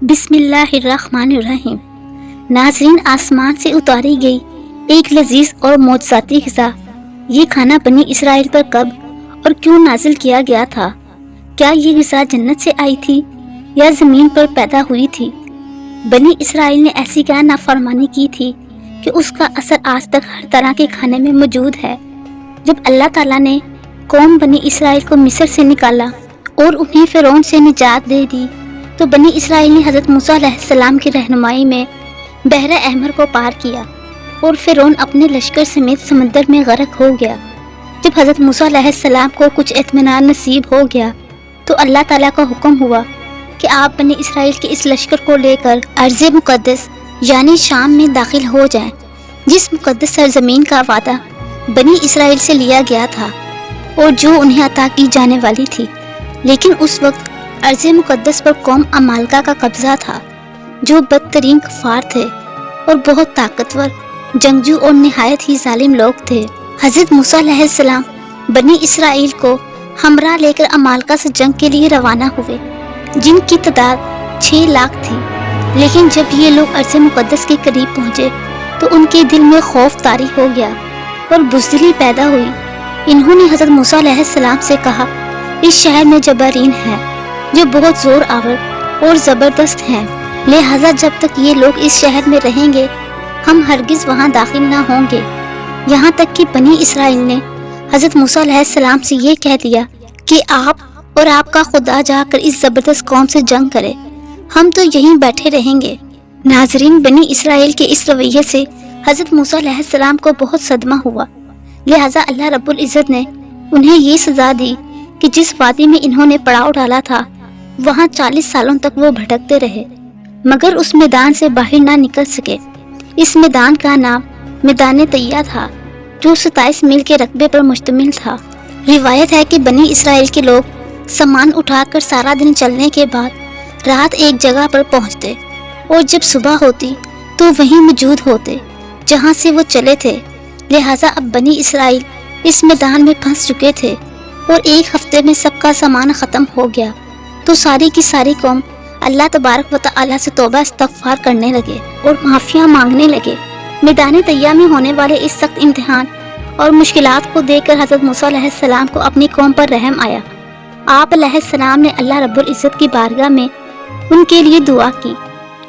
بسم اللہ الرحمن الرحیم۔ ناظرین، آسمان سے اتاری گئی ایک لذیذ اور معجزاتی غذا، یہ کھانا بنی اسرائیل پر کب اور کیوں نازل کیا گیا تھا؟ کیا یہ غذا جنت سے آئی تھی یا زمین پر پیدا ہوئی تھی؟ بنی اسرائیل نے ایسی کیا نافرمانی کی تھی کہ اس کا اثر آج تک ہر طرح کے کھانے میں موجود ہے؟ جب اللہ تعالیٰ نے قوم بنی اسرائیل کو مصر سے نکالا اور انہیں فرعون سے نجات دے دی تو بنی اسرائیل نے حضرت موسیٰ علیہ السلام کی رہنمائی میں بحر احمر کو پار کیا اور فرعون اپنے لشکر سمیت سمندر میں غرق ہو گیا۔ جب حضرت موسیٰ علیہ السلام کو کچھ اطمینان نصیب ہو گیا تو اللہ تعالیٰ کا حکم ہوا کہ آپ بنی اسرائیل کے اس لشکر کو لے کر ارض مقدس یعنی شام میں داخل ہو جائیں، جس مقدس سرزمین کا وعدہ بنی اسرائیل سے لیا گیا تھا اور جو انہیں عطا کی جانے والی تھی۔ لیکن اس وقت ارض مقدس پر قوم عمالقہ کا قبضہ تھا، جو بدترین کفار تھے اور بہت طاقتور، جنگجو اور نہایت ہی ظالم لوگ تھے۔ حضرت موسیٰ علیہ السلام بنی اسرائیل کو ہمراہ لے کر عمالقہ سے جنگ کے لیے روانہ ہوئے، جن کی تعداد 6 لاکھ تھی۔ لیکن جب یہ لوگ ارض مقدس کے قریب پہنچے تو ان کے دل میں خوف طاری ہو گیا اور بزدلی پیدا ہوئی۔ انہوں نے حضرت موسیٰ علیہ السلام سے کہا، اس شہر میں جبارین ہیں جو بہت زور آور اور زبردست ہیں، لہٰذا جب تک یہ لوگ اس شہر میں رہیں گے ہم ہرگز وہاں داخل نہ ہوں گے۔ یہاں تک کہ بنی اسرائیل نے حضرت موسیٰ علیہ السلام سے یہ کہہ دیا کہ آپ اور آپ کا خدا جا کر اس زبردست قوم سے جنگ کرے، ہم تو یہیں بیٹھے رہیں گے۔ ناظرین، بنی اسرائیل کے اس رویے سے حضرت موسیٰ علیہ السلام کو بہت صدمہ ہوا، لہٰذا اللہ رب العزت نے انہیں یہ سزا دی کہ جس وادی میں انہوں نے پڑاؤ ڈالا تھا وہاں 40 سالوں تک وہ بھٹکتے رہے مگر اس میدان سے باہر نہ نکل سکے۔ اس میدان کا نام میدان طیہ تھا، جو 27 میل کے رقبے پر مشتمل تھا۔ روایت ہے کہ بنی اسرائیل کے لوگ سامان اٹھا کر سارا دن چلنے کے بعد رات ایک جگہ پر پہنچتے اور جب صبح ہوتی تو وہیں موجود ہوتے جہاں سے وہ چلے تھے، لہٰذا اب بنی اسرائیل اس میدان میں پھنس چکے تھے اور ایک ہفتے میں سب کا سامان ختم ہو گیا تو ساری کی ساری قوم اللہ تبارک و تعالیٰ سے توبہ استغفار کرنے لگے اور معافیاں مانگنے لگے۔ میدان طیہ میں ہونے والے اس سخت امتحان اور مشکلات کو دیکھ کر حضرت موسیٰ علیہ السلام کو اپنی قوم پر رحم آیا۔ آپ علیہ السلام نے اللہ رب العزت کی بارگاہ میں ان کے لیے دعا کی،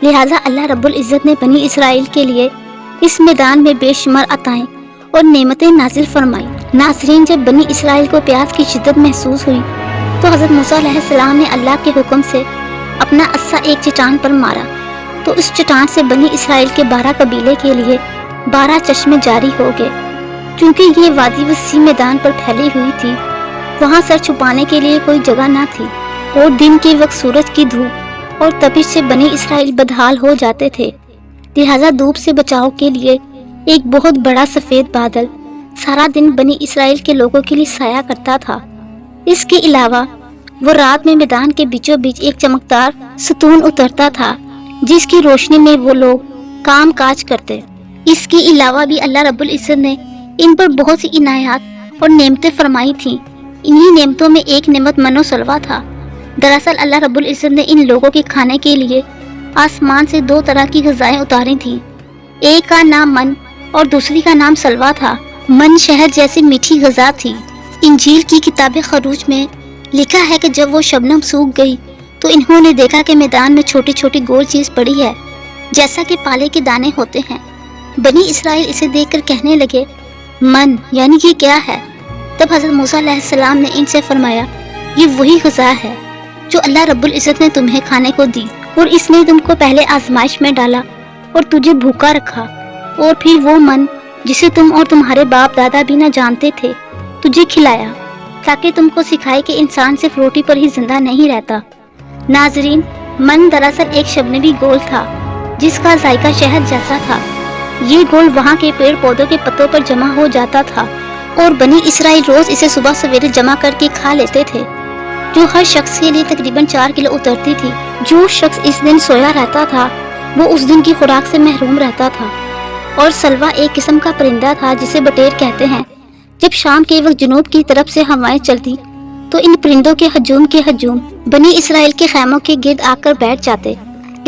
لہٰذا اللہ رب العزت نے بنی اسرائیل کے لیے اس میدان میں بے شمار عطائیں اور نعمتیں نازل فرمائی۔ ناظرین، جب بنی اسرائیل کو پیاس کی شدت محسوس ہوئی تو حضرت موسیٰ علیہ السلام نے اللہ کے حکم سے اپنا عصا ایک چٹان پر مارا تو اس چٹان سے بنی اسرائیل کے 12 قبیلے کے لیے 12 چشمے جاری ہو گئے۔ کیونکہ یہ وادی وسیع میدان پر پھیلی ہوئی تھی، وہاں سر چھپانے کے لیے کوئی جگہ نہ تھی اور دن کے وقت سورج کی دھوپ اور تپش سے بنی اسرائیل بدحال ہو جاتے تھے، لہٰذا دھوپ سے بچاؤ کے لیے ایک بہت بڑا سفید بادل سارا دن بنی اسرائیل کے لوگوں کے لیے سایہ کرتا تھا۔ اس کے علاوہ وہ رات میں میدان کے بیچوں بیچ ایک چمکدار ستون اترتا تھا جس کی روشنی میں وہ لوگ کام کاج کرتے۔ اس کے علاوہ بھی اللہ رب العزت نے ان پر بہت سی عنایات اور نعمتیں فرمائی تھیں۔ انہی نعمتوں میں ایک نعمت من و سلویٰ تھا۔ دراصل اللہ رب العزت نے ان لوگوں کے کھانے کے لیے آسمان سے 2 طرح کی غذائیں اتاری تھیں، ایک کا نام من اور دوسری کا نام سلویٰ تھا۔ من شہد جیسی میٹھی غذا تھی۔ انجیل کی کتاب خروج میں لکھا ہے کہ جب وہ شبنم سوکھ گئی تو انہوں نے دیکھا کہ میدان میں چھوٹی چھوٹی گول چیز پڑی ہے جیسا کہ پالے کے دانے ہوتے ہیں۔ بنی اسرائیل اسے دیکھ کر کہنے لگے، من یعنی یہ کیا ہے؟ تب حضرت موسیٰ علیہ السلام نے ان سے فرمایا، یہ وہی غذا ہے جو اللہ رب العزت نے تمہیں کھانے کو دی اور اس نے تم کو پہلے آزمائش میں ڈالا اور تجھے بھوکا رکھا، اور پھر وہ من جسے تم اور تمہارے باپ دادا بھی نہ جانتے تھے تجھے کھلایا، تاکہ تم کو سکھائے کہ انسان صرف روٹی پر ہی زندہ نہیں رہتا۔ ناظرین، من دراصل ایک شبنمی گول تھا جس کا ذائقہ شہد جیسا تھا۔ یہ گول وہاں کے پیڑ پودوں کے پتوں پر جمع ہو جاتا تھا اور بنی اسرائیل روز اسے صبح سویرے جمع کر کے کھا لیتے تھے، جو ہر شخص کے لیے تقریباً 4 کلو اترتی تھی۔ جو شخص اس دن سویا رہتا تھا وہ اس دن کی خوراک سے محروم رہتا تھا۔ اور سلوا ایک قسم کا پرندہ تھا جسے بٹیر کہتے ہیں۔ جب شام کے وقت جنوب کی طرف سے ہوائیں چلتی تو ان پرندوں کے ہجوم بنی اسرائیل کے خیموں کے گرد آ کر بیٹھ جاتے،